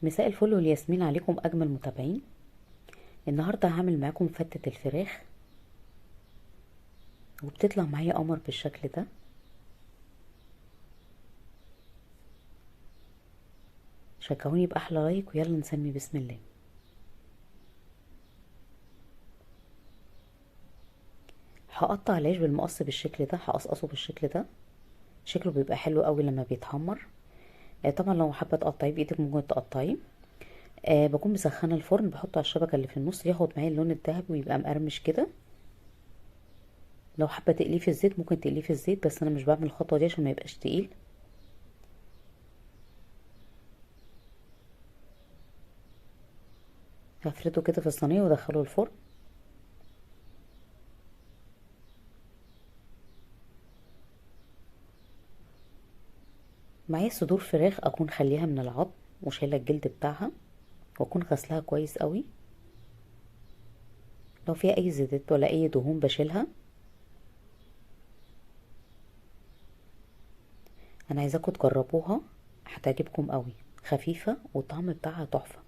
مساء الفل والياسمين عليكم اجمل متابعين. النهارده هعمل معاكم فتة الفراخ وبتطلع معايا قمر بالشكل ده. شجعوني باحلى لايك ويلا نسمي بسم الله. هقطع العيش بالمقص بالشكل ده، هقصقصه بالشكل ده. شكله بيبقى حلو قوي لما بيتحمر. طبعا لو حابه تقطعيه بايدك ممكن تقطعيه. بكون مسخنه الفرن، بحطه على الشبكه اللي في النص ياخد معايا اللون الذهبي ويبقى مقرمش كده. لو حابه تقليه في الزيت ممكن تقليه في الزيت، بس انا مش بعمل الخطوه دي عشان ما يبقاش تقيل. هفرده كده في الصينيه وادخله الفرن. معايا صدور فراخ اكون خليها من العظم وشايله الجلد بتاعها، واكون غسلها كويس قوي. لو فيها اي زيتات ولا اي دهون بشيلها. انا عايزاكم تجربوها، هتعجبكم قوي. خفيفه والطعم بتاعها تحفه.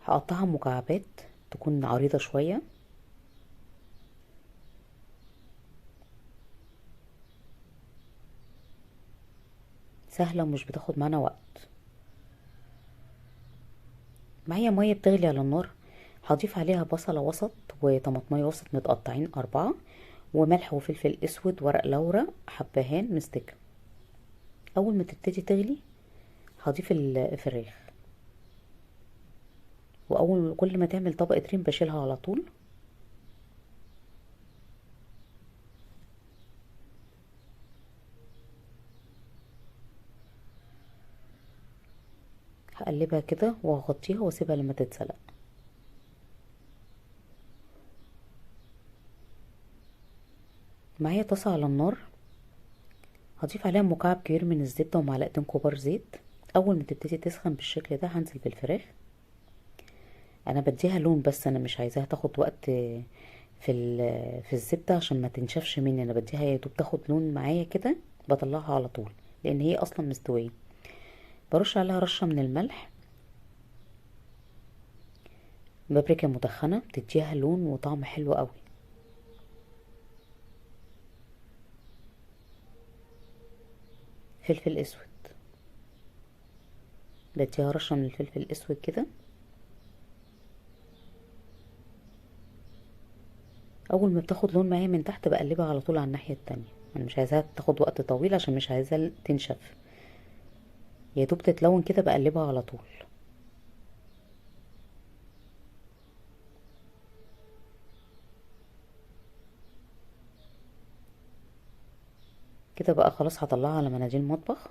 هقطعها مكعبات تكون عريضه شويه. سهله ومش بتاخد معانا وقت. معايا ميه بتغلي على النار، هضيف عليها بصله وسط وطماطميه وسط متقطعين 4، وملح وفلفل اسود، ورق لورا، حبهان مستكه. اول ما تبتدي تغلي هضيف الفراخ، واول كل ما تعمل طبقه ريم بشيلها على طول. هقلبها كده وهغطيها واسيبها لما تتسلق. معايا طاسه على النار، هضيف عليها مكعب كبير من الزبده ومعلقتين كبار زيت. اول ما تبتدي تسخن بالشكل ده هنزل بالفراخ. انا بديها لون بس انا مش عايزاها تاخد وقت في الزبده عشان ما تنشفش مني. انا بديها يا دوب تاخد لون معايا كده، بطلعها على طول لان هي اصلا مستويه. برش عليها رشه من الملح، بابريكا مدخنه بتديها لون وطعم حلو قوي. فلفل اسود، بديها رشه من الفلفل الاسود كده. اول ما بتاخد لون معايا من تحت بقلبها على طول على الناحيه التانية. انا مش عايزاها تاخد وقت طويل عشان مش عايزاها تنشف، يا دوب تتلون كده بقلبها على طول. كده بقى خلاص هطلعها على مناديل مطبخ.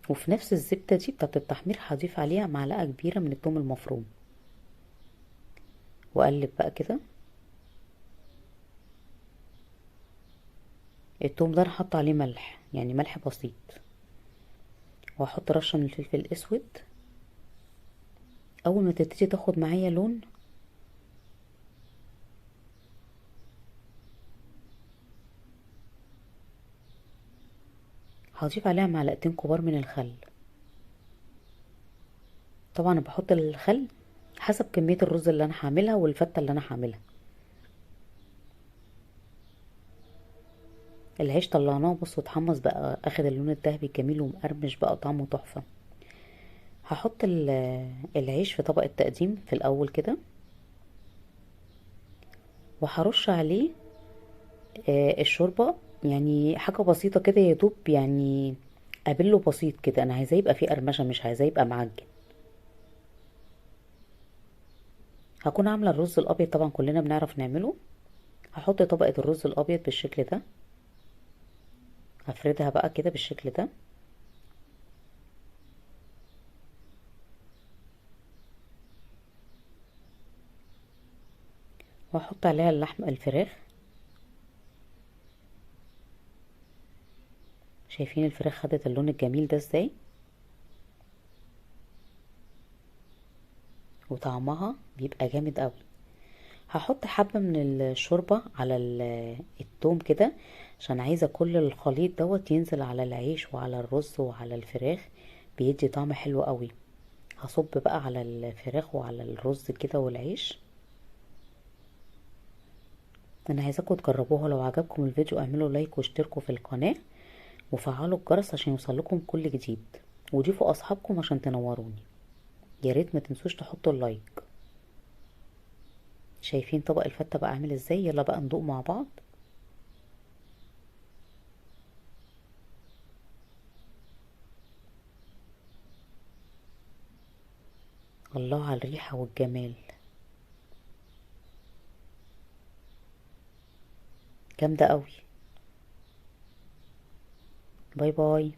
وفي نفس الزبده دي بتاعت التحمير هضيف عليها معلقه كبيره من الثوم المفروم، واقلب بقى كده. الثوم ده انا حاطه عليه ملح، يعني ملح بسيط، وهحط رشه من الفلفل الاسود. اول ما تبتدي تاخد معايا لون هضيف عليها معلقتين كبار من الخل. طبعا انا بحط الخل حسب كميه الرز اللي انا هعملها والفته اللي انا هعملها. العيش طلعناه بصوا اتحمص بقى، اخد اللون الذهبي الجميل ومقرمش بقى، طعمه تحفه. هحط العيش في طبق التقديم في الاول كده، وهرش عليه الشوربه. يعني حاجه بسيطه كده يا دوب، يعني قابله بسيط كده. انا عايزاه يبقى فيه قرمشه، مش عايزاه يبقى معجن. هكون عامله الرز الابيض، طبعا كلنا بنعرف نعمله. هحط طبقه الرز الابيض بالشكل ده، هفردها بقى كده بالشكل ده. واحط عليها اللحم الفراخ. شايفين الفراخ خدت اللون الجميل ده ازاي؟ وطعمها بيبقى جامد قوي. هحط حبة من الشوربة على التوم كده، عشان عايزة كل الخليط دوت ينزل على العيش وعلى الرز وعلى الفراخ، بيدي طعم حلو قوي. هصب بقى على الفراخ وعلى الرز كده والعيش. انا عايزاكم تجربوها، لو عجبكم الفيديو اعملوا لايك واشتركوا في القناة وفعلوا الجرس عشان يوصلكم كل جديد، وضيفوا اصحابكم عشان تنوروني. يا ريت ما تنسوش تحطوا اللايك. شايفين طبق الفتة بقى عامل ازاي؟ يلا بقى ندوق مع بعض. الله على الريحة والجمال، جامدة قوي. باي باي.